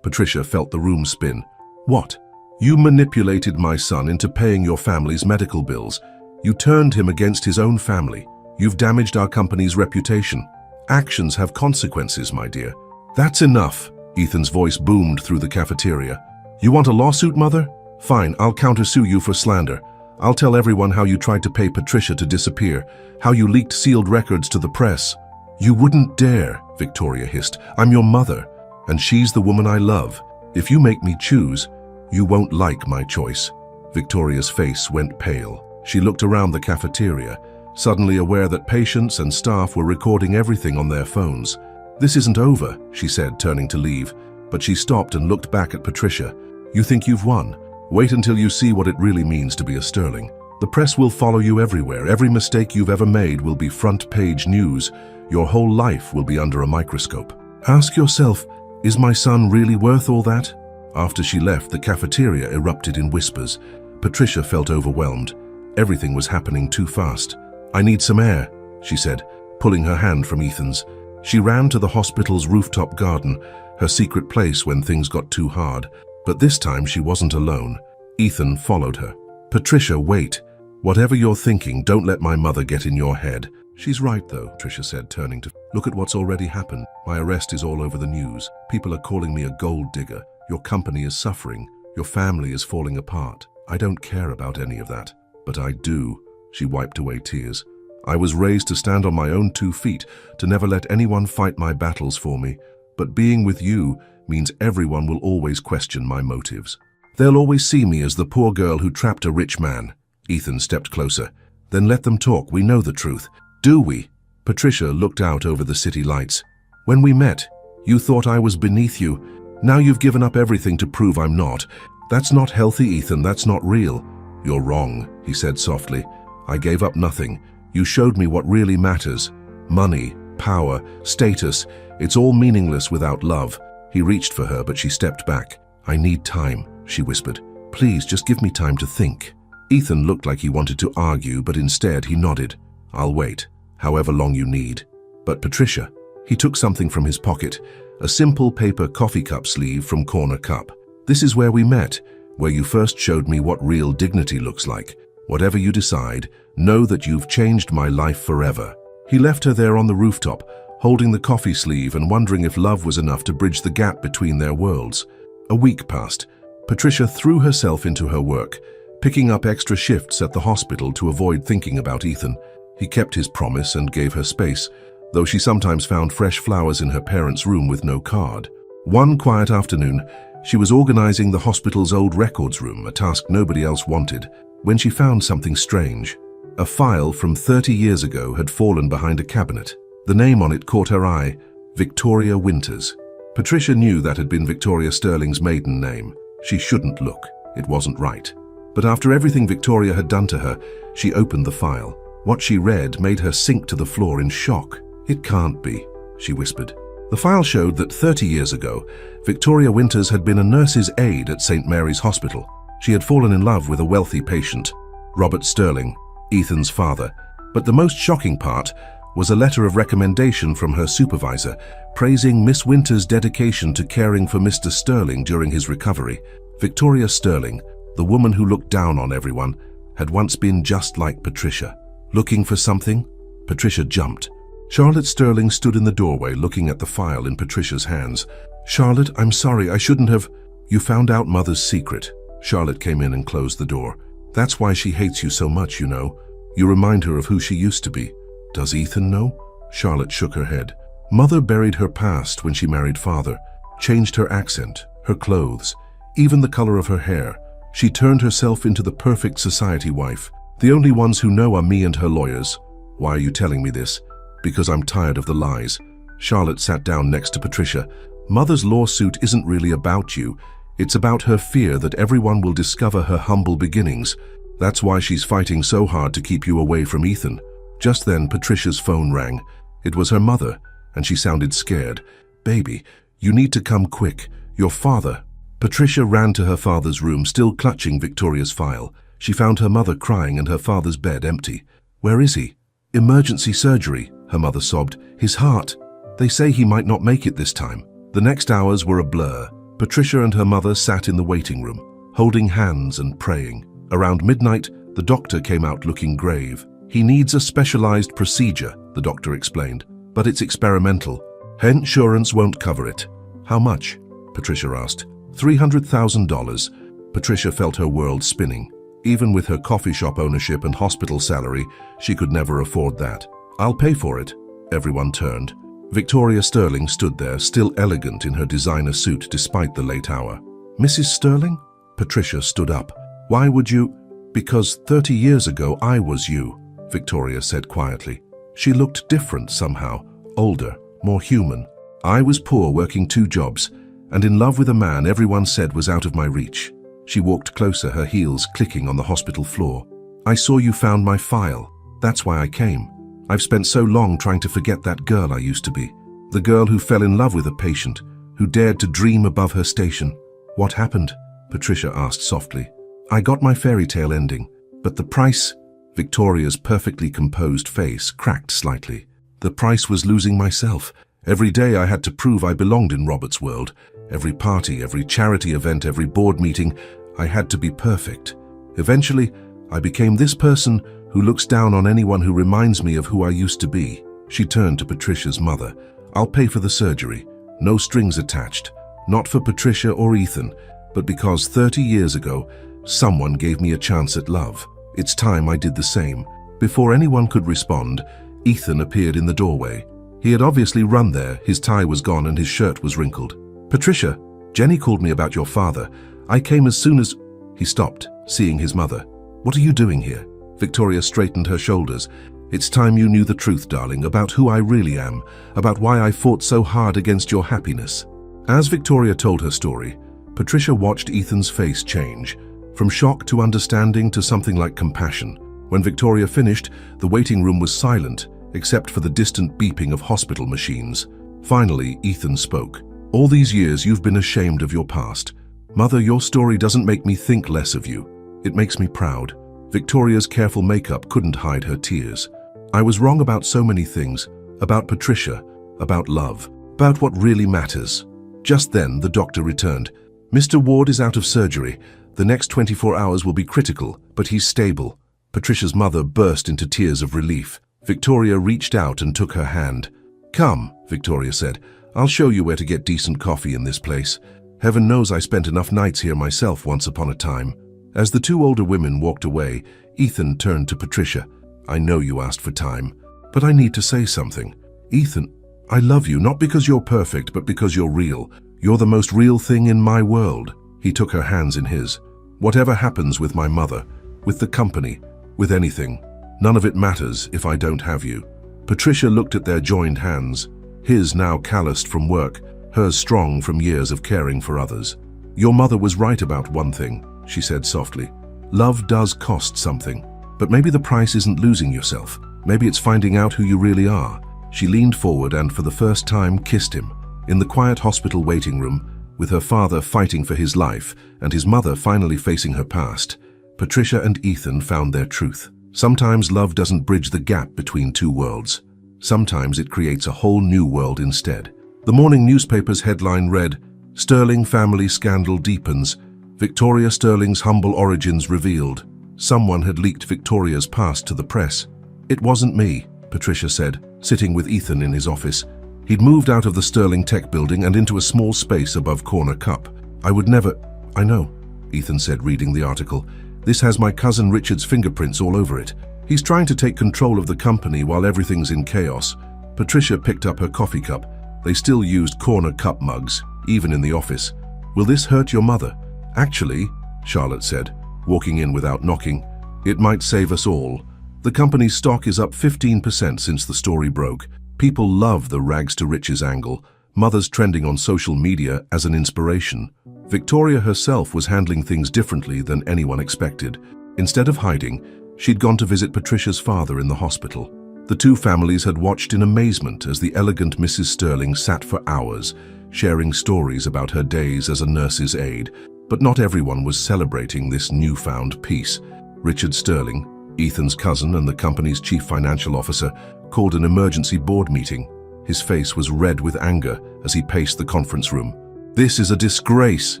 Patricia felt the room spin. "What? You manipulated my son into paying your family's medical bills. You turned him against his own family. You've damaged our company's reputation. Actions have consequences, my dear." "That's enough," Ethan's voice boomed through the cafeteria. "You want a lawsuit, Mother? Fine, I'll countersue you for slander. I'll tell everyone how you tried to pay Patricia to disappear, how you leaked sealed records to the press." "You wouldn't dare," Victoria hissed. "I'm your mother, and she's the woman I love. If you make me choose, you won't like my choice." Victoria's face went pale. She looked around the cafeteria, suddenly aware that patients and staff were recording everything on their phones. "This isn't over," she said, turning to leave, but she stopped and looked back at Patricia. "You think you've won? Wait until you see what it really means to be a Sterling. The press will follow you everywhere. Every mistake you've ever made will be front-page news. Your whole life will be under a microscope. Ask yourself, is my son really worth all that? After she left, the cafeteria erupted in whispers. Patricia felt overwhelmed. Everything was happening too fast. I need some air, she said, pulling her hand from Ethan's. She ran to the hospital's rooftop garden, her secret place when things got too hard. But this time she wasn't alone. Ethan followed her. Patricia, wait. Whatever you're thinking, don't let my mother get in your head. She's right though, Patricia said, turning to. Look at what's already happened. My arrest is all over the news. People are calling me a gold digger. Your company is suffering. Your family is falling apart. I don't care about any of that. But I do. She wiped away tears. I was raised to stand on my own 2 feet, to never let anyone fight my battles for me. But being with you means everyone will always question my motives. They'll always see me as the poor girl who trapped a rich man. Ethan stepped closer. Then let them talk. We know the truth. Do we? Patricia looked out over the city lights. When we met, you thought I was beneath you. Now you've given up everything to prove I'm not. That's not healthy, Ethan. That's not real. You're wrong, he said softly. I gave up nothing. You showed me what really matters. Money, power, status. It's all meaningless without love. He reached for her, but she stepped back. I need time, she whispered. Please, just give me time to think. Ethan looked like he wanted to argue, but instead he nodded. I'll wait, however long you need. But Patricia, he took something from his pocket, a simple paper coffee cup sleeve from Corner Cup. This is where we met, where you first showed me what real dignity looks like. Whatever you decide, know that you've changed my life forever. He left her there on the rooftop, holding the coffee sleeve and wondering if love was enough to bridge the gap between their worlds. A week passed. Patricia threw herself into her work, picking up extra shifts at the hospital to avoid thinking about Ethan. He kept his promise and gave her space, though she sometimes found fresh flowers in her parents' room with no card. One quiet afternoon, she was organizing the hospital's old records room, a task nobody else wanted, when she found something strange. A file from 30 years ago had fallen behind a cabinet. The name on it caught her eye, Victoria Winters. Patricia knew that had been Victoria Sterling's maiden name. She shouldn't look. It wasn't right. But after everything Victoria had done to her, she opened the file. What she read made her sink to the floor in shock. It can't be, she whispered. The file showed that 30 years ago, Victoria Winters had been a nurse's aide at St. Mary's Hospital. She had fallen in love with a wealthy patient, Robert Sterling, Ethan's father. But the most shocking part was a letter of recommendation from her supervisor, praising Miss Winters' dedication to caring for Mr. Sterling during his recovery. Victoria Sterling, the woman who looked down on everyone, had once been just like Patricia. Looking for something? Patricia jumped. Charlotte Sterling stood in the doorway looking at the file in Patricia's hands. Charlotte, I'm sorry, I shouldn't have. You found out Mother's secret. Charlotte came in and closed the door. That's why she hates you so much, you know. You remind her of who she used to be. Does Ethan know? Charlotte shook her head. Mother buried her past when she married Father, changed her accent, her clothes, even the color of her hair. She turned herself into the perfect society wife. The only ones who know are me and her lawyers. Why are you telling me this? Because I'm tired of the lies. Charlotte sat down next to Patricia. Mother's lawsuit isn't really about you. It's about her fear that everyone will discover her humble beginnings. That's why she's fighting so hard to keep you away from Ethan. Just then, Patricia's phone rang. It was her mother, and she sounded scared. Baby, you need to come quick. Your father. Patricia ran to her father's room, still clutching Victoria's file. She found her mother crying and her father's bed empty. Where is he? Emergency surgery, her mother sobbed. His heart. They say he might not make it this time. The next hours were a blur. Patricia and her mother sat in the waiting room, holding hands and praying. Around midnight, the doctor came out looking grave. He needs a specialized procedure, the doctor explained, but it's experimental. Her insurance won't cover it. How much? Patricia asked. $300,000. Patricia felt her world spinning. Even with her coffee shop ownership and hospital salary, she could never afford that. I'll pay for it. Everyone turned. Victoria Sterling stood there, still elegant in her designer suit despite the late hour. Mrs. Sterling? Patricia stood up. Why would you? Because 30 years ago I was you, Victoria said quietly. She looked different somehow, older, more human. I was poor, working 2 jobs, and in love with a man everyone said was out of my reach. She walked closer, her heels clicking on the hospital floor. "I saw you found my file. That's why I came. I've spent so long trying to forget that girl I used to be. The girl who fell in love with a patient, who dared to dream above her station." "What happened?" Patricia asked softly. "I got my fairy tale ending, but the price..." Victoria's perfectly composed face cracked slightly. "The price was losing myself. Every day I had to prove I belonged in Robert's world. Every party, every charity event, every board meeting, I had to be perfect. Eventually, I became this person who looks down on anyone who reminds me of who I used to be." She turned to Patricia's mother. "I'll pay for the surgery. No strings attached. Not for Patricia or Ethan, but because 30 years ago, someone gave me a chance at love. It's time I did the same." Before anyone could respond, Ethan appeared in the doorway. He had obviously run there, his tie was gone and his shirt was wrinkled. "Patricia, Jenny called me about your father. I came as soon as..." He stopped, seeing his mother. "What are you doing here?" Victoria straightened her shoulders. "It's time you knew the truth, darling, about who I really am, about why I fought so hard against your happiness." As Victoria told her story, Patricia watched Ethan's face change, from shock to understanding to something like compassion. When Victoria finished, the waiting room was silent, except for the distant beeping of hospital machines. Finally, Ethan spoke. "All these years you've been ashamed of your past. Mother, your story doesn't make me think less of you. It makes me proud." Victoria's careful makeup couldn't hide her tears. "I was wrong about so many things, about Patricia, about love, about what really matters." Just then, the doctor returned. "Mr. Ward is out of surgery. The next 24 hours will be critical, but he's stable." Patricia's mother burst into tears of relief. Victoria reached out and took her hand. "Come," Victoria said. "I'll show you where to get decent coffee in this place. Heaven knows I spent enough nights here myself once upon a time." As the two older women walked away, Ethan turned to Patricia. "I know you asked for time, but I need to say something. Ethan, I love you, not because you're perfect, but because you're real. You're the most real thing in my world." He took her hands in his. "Whatever happens with my mother, with the company, with anything, none of it matters if I don't have you." Patricia looked at their joined hands, his now calloused from work, hers strong from years of caring for others. "Your mother was right about one thing," she said softly. "Love does cost something, but maybe the price isn't losing yourself. Maybe it's finding out who you really are." She leaned forward and for the first time kissed him. In the quiet hospital waiting room, with her father fighting for his life and his mother finally facing her past, Patricia and Ethan found their truth. Sometimes love doesn't bridge the gap between two worlds. Sometimes it creates a whole new world instead. The morning newspaper's headline read, "Sterling family scandal deepens. Victoria Sterling's humble origins revealed." Someone had leaked Victoria's past to the press. "It wasn't me," Patricia said, sitting with Ethan in his office. He'd moved out of the Sterling Tech building and into a small space above Corner Cup. "I would never..." "I know," Ethan said, reading the article. "This has my cousin Richard's fingerprints all over it. He's trying to take control of the company while everything's in chaos." Patricia picked up her coffee cup. They still used Corner Cup mugs, even in the office. "Will this hurt your mother?" "Actually," Charlotte said, walking in without knocking, "it might save us all. The company's stock is up 15% since the story broke. People love the rags to riches angle. Mother's trending on social media as an inspiration." Victoria herself was handling things differently than anyone expected. Instead of hiding, she'd gone to visit Patricia's father in the hospital. The two families had watched in amazement as the elegant Mrs. Sterling sat for hours, sharing stories about her days as a nurse's aide. But not everyone was celebrating this newfound peace. Richard Sterling, Ethan's cousin and the company's chief financial officer, called an emergency board meeting. His face was red with anger as he paced the conference room. "This is a disgrace,"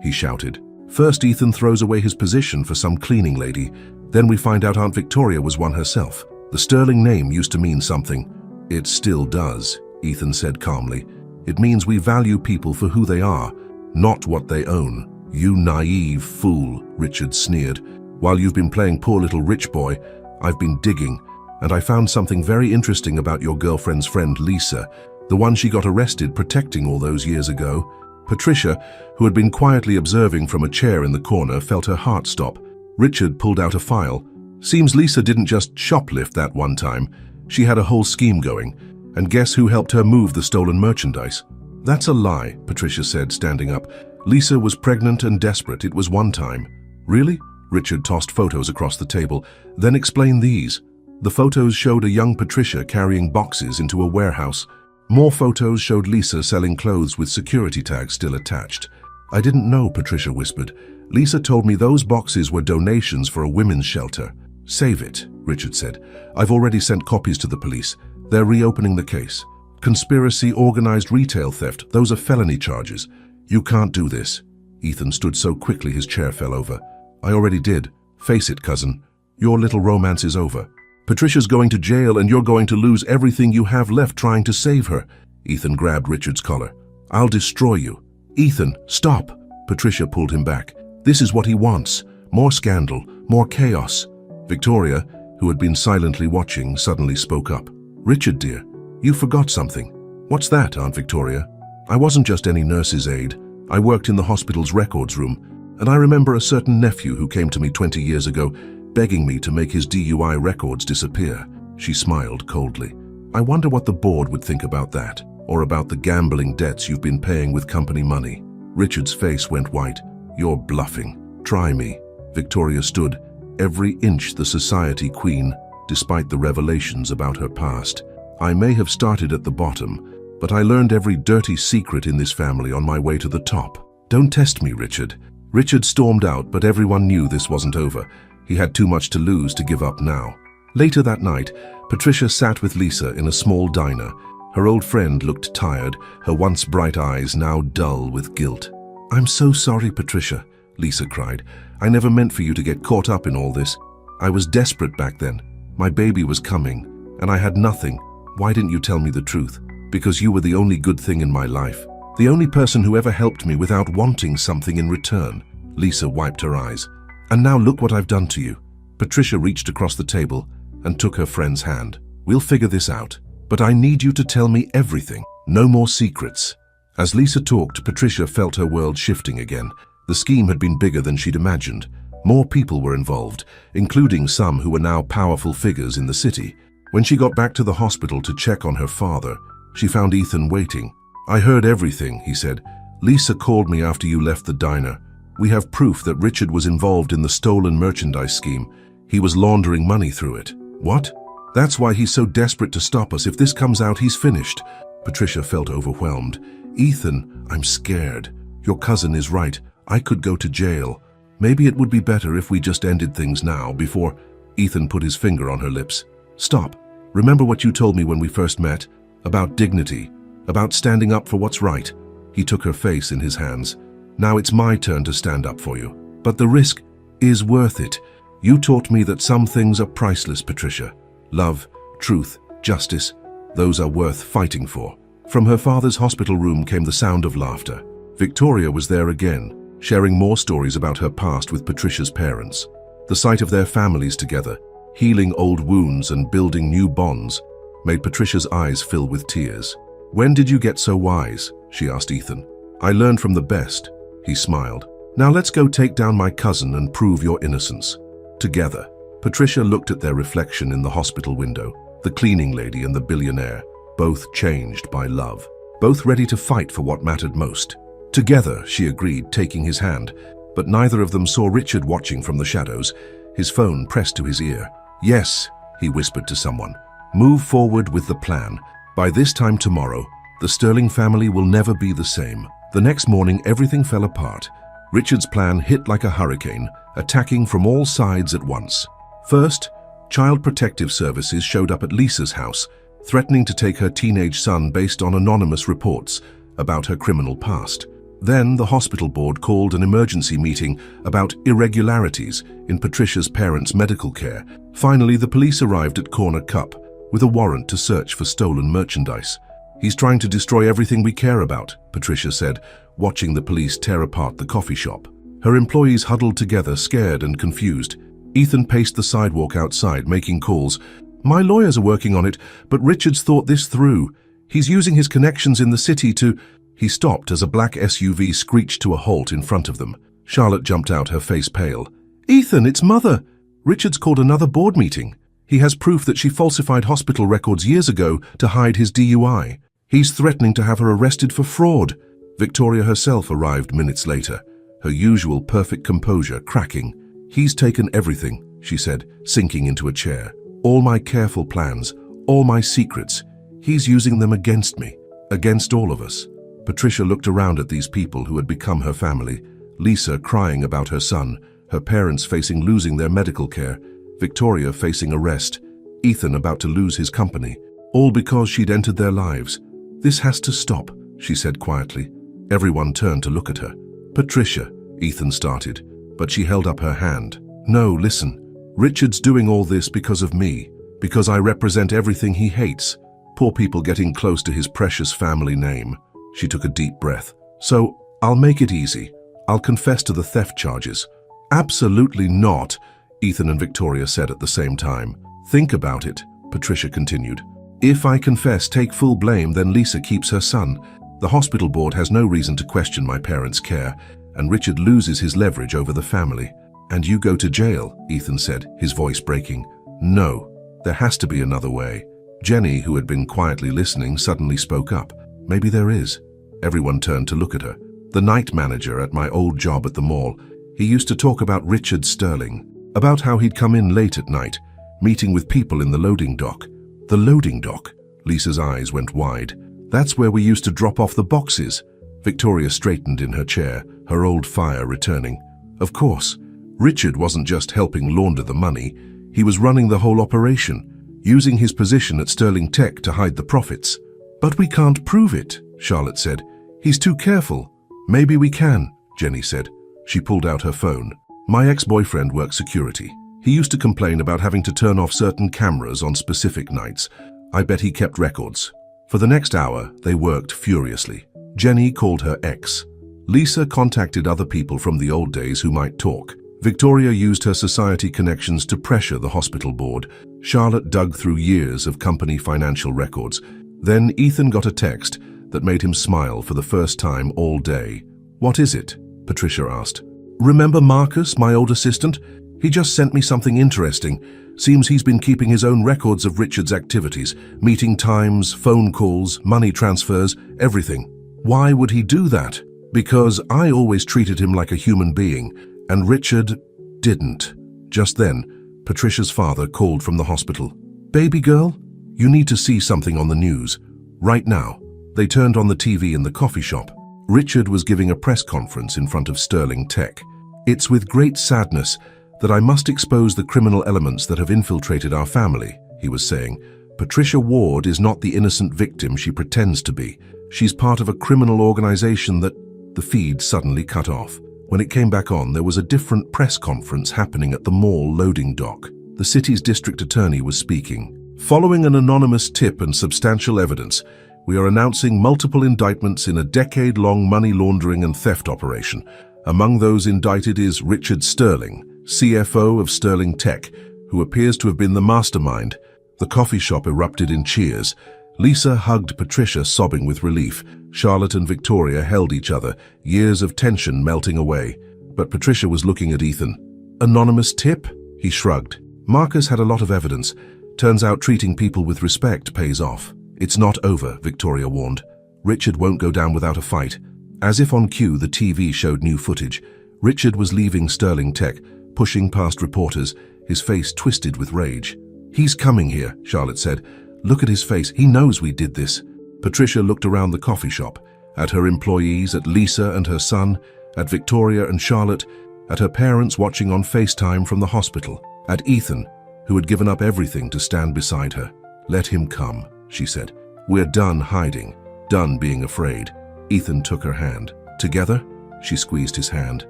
he shouted. "First Ethan throws away his position for some cleaning lady. Then we find out Aunt Victoria was one herself. The Sterling name used to mean something." "It still does," Ethan said calmly. "It means we value people for who they are, not what they own." "You naive fool," Richard sneered. "While you've been playing poor little rich boy, I've been digging, and I found something very interesting about your girlfriend's friend Lisa, the one she got arrested protecting all those years ago." Patricia, who had been quietly observing from a chair in the corner, felt her heart stop. Richard pulled out a file. "Seems Lisa didn't just shoplift that one time. She had a whole scheme going. And guess who helped her move the stolen merchandise?" "That's a lie," Patricia said, standing up. "Lisa was pregnant and desperate. It was one time." Really? Richard tossed photos across the table. Then explain these. The photos showed a young Patricia carrying boxes into a warehouse. More photos showed Lisa selling clothes with security tags still attached. I didn't know, Patricia whispered. Lisa told me those boxes were donations for a women's shelter. Save it, Richard said. I've already sent copies to the police. They're reopening the case. Conspiracy, organized retail theft, those are felony charges. You can't do this. Ethan stood so quickly his chair fell over. I already did. Face it, cousin. Your little romance is over. Patricia's going to jail and you're going to lose everything you have left trying to save her. Ethan grabbed Richard's collar. I'll destroy you. Ethan, stop. Patricia pulled him back. This is what he wants. More scandal, more chaos. Victoria, who had been silently watching, suddenly spoke up. Richard, dear, you forgot something. What's that, Aunt Victoria? I wasn't just any nurse's aide. I worked in the hospital's records room, and I remember a certain nephew who came to me 20 years ago, begging me to make his DUI records disappear. She smiled coldly. I wonder what the board would think about that, or about the gambling debts you've been paying with company money. Richard's face went white. You're bluffing. Try me. Victoria stood, every inch the society queen, despite the revelations about her past. I may have started at the bottom, but I learned every dirty secret in this family on my way to the top. Don't test me, Richard. Richard stormed out, but everyone knew this wasn't over. He had too much to lose to give up now. Later that night, Patricia sat with Lisa in a small diner. Her old friend looked tired, her once bright eyes now dull with guilt. I'm so sorry, Patricia, Lisa cried. I never meant for you to get caught up in all this. I was desperate back then. My baby was coming, and I had nothing. Why didn't you tell me the truth? Because you were the only good thing in my life. The only person who ever helped me without wanting something in return. Lisa wiped her eyes. And now look what I've done to you. Patricia reached across the table and took her friend's hand. We'll figure this out, but I need you to tell me everything. No more secrets. As Lisa talked, Patricia felt her world shifting again. The scheme had been bigger than she'd imagined. More people were involved, including some who were now powerful figures in the city. When she got back to the hospital to check on her father, she found Ethan waiting. I heard everything, he said. Lisa called me after you left the diner. We have proof that Richard was involved in the stolen merchandise scheme. He was laundering money through it. What? That's why he's so desperate to stop us. If this comes out, he's finished. Patricia felt overwhelmed. Ethan, I'm scared. Your cousin is right. I could go to jail. Maybe it would be better if we just ended things now before... Ethan put his finger on her lips. Stop. Remember what you told me when we first met? About dignity. About standing up for what's right. He took her face in his hands. Now it's my turn to stand up for you. But the risk is worth it. You taught me that some things are priceless, Patricia. Love, truth, justice. Those are worth fighting for. From her father's hospital room came the sound of laughter. Victoria was there again, sharing more stories about her past with Patricia's parents. The sight of their families together, healing old wounds and building new bonds, made Patricia's eyes fill with tears. When did you get so wise? She asked Ethan. I learned from the best. He smiled. Now let's go take down my cousin and prove your innocence. Together. Patricia looked at their reflection in the hospital window, the cleaning lady and the billionaire, both changed by love, both ready to fight for what mattered most. Together, she agreed, taking his hand, but neither of them saw Richard watching from the shadows, his phone pressed to his ear. Yes, he whispered to someone. Move forward with the plan. By this time tomorrow, the Sterling family will never be the same. The next morning, everything fell apart. Richard's plan hit like a hurricane, attacking from all sides at once. First, Child Protective Services showed up at Lisa's house, threatening to take her teenage son based on anonymous reports about her criminal past. Then the hospital board called an emergency meeting about irregularities in Patricia's parents' medical care. Finally, the police arrived at Corner Cup with a warrant to search for stolen merchandise. He's trying to destroy everything we care about, Patricia said, watching the police tear apart the coffee shop. Her employees huddled together, scared and confused. Ethan paced the sidewalk outside, making calls. My lawyers are working on it, but Richard's thought this through. He's using his connections in the city to... He stopped as a black SUV screeched to a halt in front of them. Charlotte jumped out, her face pale. Ethan, it's Mother! Richard's called another board meeting. He has proof that she falsified hospital records years ago to hide his DUI. He's threatening to have her arrested for fraud. Victoria herself arrived minutes later. her usual perfect composure cracking. "He's taken everything," she said, sinking into a chair. "All my careful plans, all my secrets. He's using them against me, against all of us." Patricia looked around at these people who had become her family. Lisa crying about her son, her parents facing losing their medical care, Victoria facing arrest, Ethan about to lose his company, all because she'd entered their lives. "This has to stop," she said quietly. Everyone turned to look at her. "Patricia," Ethan started, but she held up her hand. "No, listen. Richard's doing all this because of me, because I represent everything he hates. Poor people getting close to his precious family name." She took a deep breath. "So, I'll make it easy. I'll confess to the theft charges." "Absolutely not," Ethan and Victoria said at the same time. "Think about it," Patricia continued. "If I confess, take full blame, then Lisa keeps her son. The hospital board has no reason to question my parents' care, and Richard loses his leverage over the family. And you go to jail," Ethan said, his voice breaking. "No, there has to be another way." Jenny, who had been quietly listening, suddenly spoke up. "Maybe there is." Everyone turned to look at her. "The night manager at my old job at the mall, he used to talk about Richard Sterling, about how he'd come in late at night, meeting with people in the loading dock." "The loading dock?" Lisa's eyes went wide. "That's where we used to drop off the boxes." Victoria straightened in her chair, her old fire returning. "Of course, Richard wasn't just helping launder the money, he was running the whole operation, using his position at Sterling Tech to hide the profits." "But we can't prove it," Charlotte said. "He's too careful." "Maybe we can," Jenny said. She pulled out her phone. "My ex-boyfriend worked security. He used to complain about having to turn off certain cameras on specific nights. I bet he kept records." For the next hour, they worked furiously. Jenny called her ex. Lisa contacted other people from the old days who might talk. Victoria used her society connections to pressure the hospital board. Charlotte dug through years of company financial records. Then Ethan got a text that made him smile for the first time all day. "What is it?" Patricia asked. "Remember Marcus, my old assistant? He just sent me something interesting. Seems he's been keeping his own records of Richard's activities, meeting times, phone calls, money transfers, everything." "Why would he do that?" "Because I always treated him like a human being, and Richard didn't." Just then, Patricia's father called from the hospital. "Baby girl, you need to see something on the news. Right now." They turned on the TV in the coffee shop. Richard was giving a press conference in front of Sterling Tech. "It's with great sadness that I must expose the criminal elements that have infiltrated our family," he was saying. "Patricia Ward is not the innocent victim she pretends to be. She's part of a criminal organization that—" The feed suddenly cut off. When it came back on, there was a different press conference happening at the mall loading dock. The city's district attorney was speaking. "Following an anonymous tip and substantial evidence, we are announcing multiple indictments in a decade-long money laundering and theft operation. Among those indicted is Richard Sterling, CFO of Sterling Tech, who appears to have been the mastermind." The coffee shop erupted in cheers. Lisa hugged Patricia, sobbing with relief. Charlotte and Victoria held each other, years of tension melting away. But Patricia was looking at Ethan. "Anonymous tip?" He shrugged. "Marcus had a lot of evidence. Turns out treating people with respect pays off." "It's not over," Victoria warned. "Richard won't go down without a fight." As if on cue, the TV showed new footage. Richard was leaving Sterling Tech, pushing past reporters, his face twisted with rage. "He's coming here," Charlotte said. "Look at his face. He knows we did this." Patricia looked around the coffee shop, at her employees, at Lisa and her son, at Victoria and Charlotte, at her parents watching on FaceTime from the hospital, at Ethan, who had given up everything to stand beside her. "Let him come," she said. "We're done hiding, done being afraid." Ethan took her hand. "Together?" She squeezed his hand.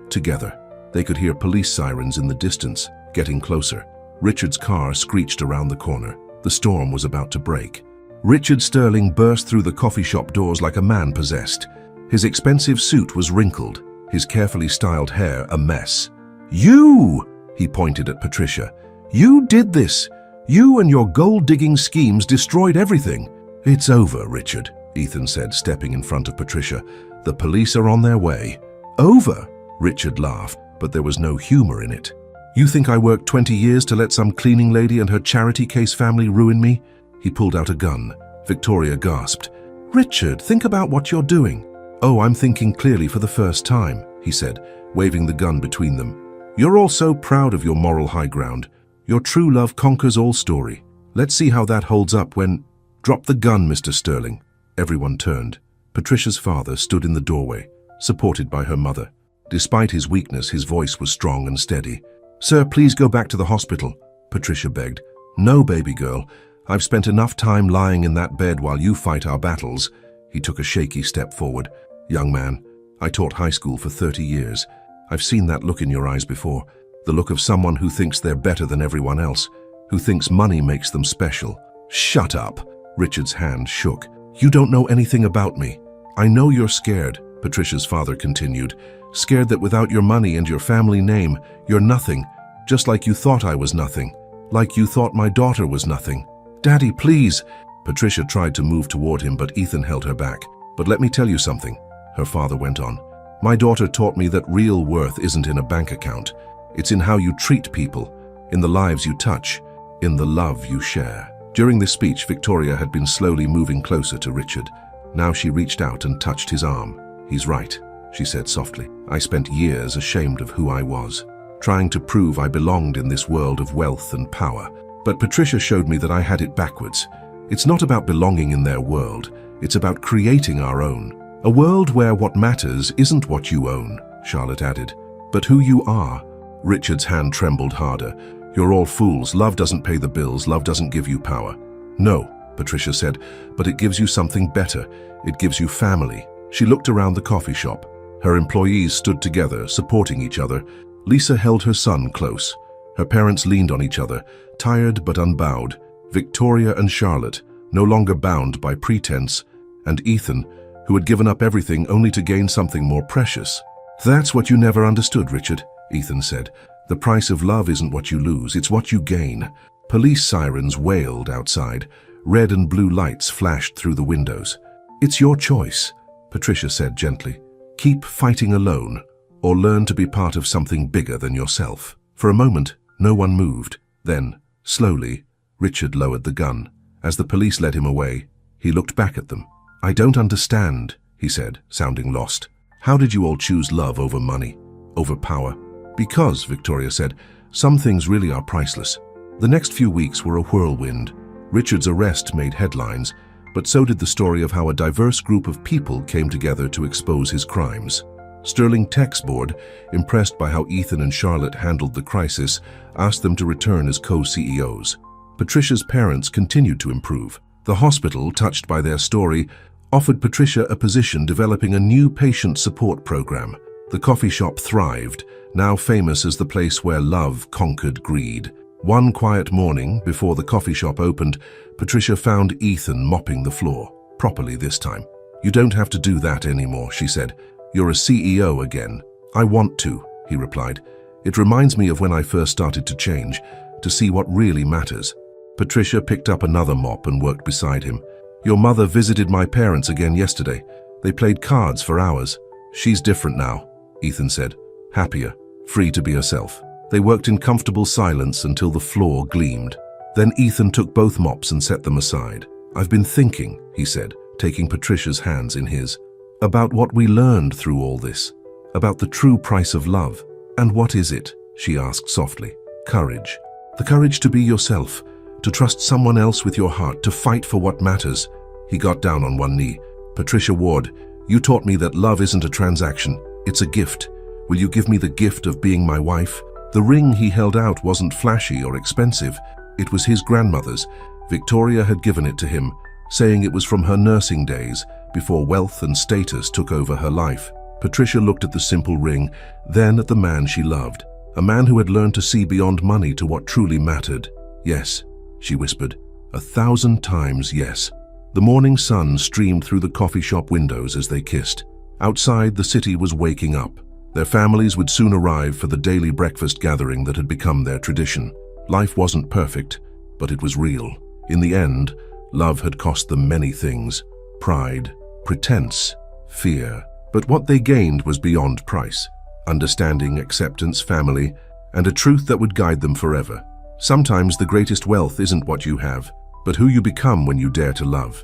"Together." They could hear police sirens in the distance, getting closer. Richard's car screeched around the corner. The storm was about to break. Richard Sterling burst through the coffee shop doors like a man possessed. His expensive suit was wrinkled, his carefully styled hair a mess. "You!" He pointed at Patricia. "You did this! You and your gold-digging schemes destroyed everything." "It's over, Richard," Ethan said, stepping in front of Patricia. "The police are on their way." "Over?" Richard laughed, but there was no humor in it. "You think I worked 20 years to let some cleaning lady and her charity case family ruin me?" He pulled out a gun. Victoria gasped. "Richard, think about what you're doing." "Oh, I'm thinking clearly for the first time." he said, waving the gun between them. "You're all so proud of your moral high ground. Your true love conquers all story. Let's see how that holds up when—" "Drop the gun, Mr. Sterling." Everyone turned. Patricia's father stood in the doorway, supported by her mother. Despite his weakness, his voice was strong and steady. "Sir, please go back to the hospital," Patricia begged. "No, baby girl. I've spent enough time lying in that bed while you fight our battles." He took a shaky step forward. "Young man, I taught high school for 30 years. I've seen that look in your eyes before. The look of someone who thinks they're better than everyone else, who thinks money makes them special." "Shut up!" Richard's hand shook. "You don't know anything about me. I know you're scared," Patricia's father continued. "Scared that without your money and your family name, you're nothing, just like you thought I was nothing, like you thought my daughter was nothing." "Daddy, please!" Patricia tried to move toward him, but Ethan held her back. "But let me tell you something," her father went on. "My daughter taught me that real worth isn't in a bank account. It's in how you treat people, in the lives you touch, in the love you share." During this speech, Victoria had been slowly moving closer to Richard. Now she reached out and touched his arm. "He's right," she said softly. "I spent years ashamed of who I was, trying to prove I belonged in this world of wealth and power. But Patricia showed me that I had it backwards. It's not about belonging in their world. It's about creating our own. A world where what matters isn't what you own," Charlotte added, "but who you are." Richard's hand trembled harder. "You're all fools. Love doesn't pay the bills. Love doesn't give you power." "No," Patricia said, "but it gives you something better. It gives you family." She looked around the coffee shop. Her employees stood together, supporting each other. Lisa held her son close. Her parents leaned on each other, tired but unbowed. Victoria and Charlotte, no longer bound by pretense, and Ethan, who had given up everything only to gain something more precious. "That's what you never understood, Richard," Ethan said. "The price of love isn't what you lose, it's what you gain." Police sirens wailed outside. Red and blue lights flashed through the windows. "It's your choice," Patricia said gently. "Keep fighting alone, or learn to be part of something bigger than yourself." For a moment, no one moved. Then, slowly, Richard lowered the gun. As the police led him away, he looked back at them. "I don't understand," he said, sounding lost. "How did you all choose love over money, over power?" "Because," Victoria said, "some things really are priceless." The next few weeks were a whirlwind. Richard's arrest made headlines, but so did the story of how a diverse group of people came together to expose his crimes. Sterling Tech's board, impressed by how Ethan and Charlotte handled the crisis, asked them to return as co-CEOs. Patricia's parents continued to improve. The hospital, touched by their story, offered Patricia a position developing a new patient support program. The coffee shop thrived, now famous as the place where love conquered greed. One quiet morning, before the coffee shop opened, Patricia found Ethan mopping the floor, properly this time. "You don't have to do that anymore," she said. "You're a CEO again." "I want to," he replied. "It reminds me of when I first started to change, to see what really matters." Patricia picked up another mop and worked beside him. "Your mother visited my parents again yesterday. They played cards for hours." "She's different now," Ethan said. "Happier, free to be herself." They worked in comfortable silence until the floor gleamed. Then Ethan took both mops and set them aside. "I've been thinking," he said, taking Patricia's hands in his, "about what we learned through all this, about the true price of love." "And what is it?" she asked softly. "Courage. The courage to be yourself, to trust someone else with your heart, to fight for what matters." He got down on one knee. "Patricia Ward, you taught me that love isn't a transaction, it's a gift. Will you give me the gift of being my wife?" The ring he held out wasn't flashy or expensive. It was his grandmother's. Victoria had given it to him, saying it was from her nursing days, before wealth and status took over her life. Patricia looked at the simple ring, then at the man she loved, a man who had learned to see beyond money to what truly mattered. "Yes," she whispered, 1,000 times yes. The morning sun streamed through the coffee shop windows as they kissed. Outside, the city was waking up. Their families would soon arrive for the daily breakfast gathering that had become their tradition. Life wasn't perfect, but it was real. In the end, love had cost them many things: pride, pretense, fear. But what they gained was beyond price: understanding, acceptance, family, and a truth that would guide them forever. Sometimes the greatest wealth isn't what you have, but who you become when you dare to love.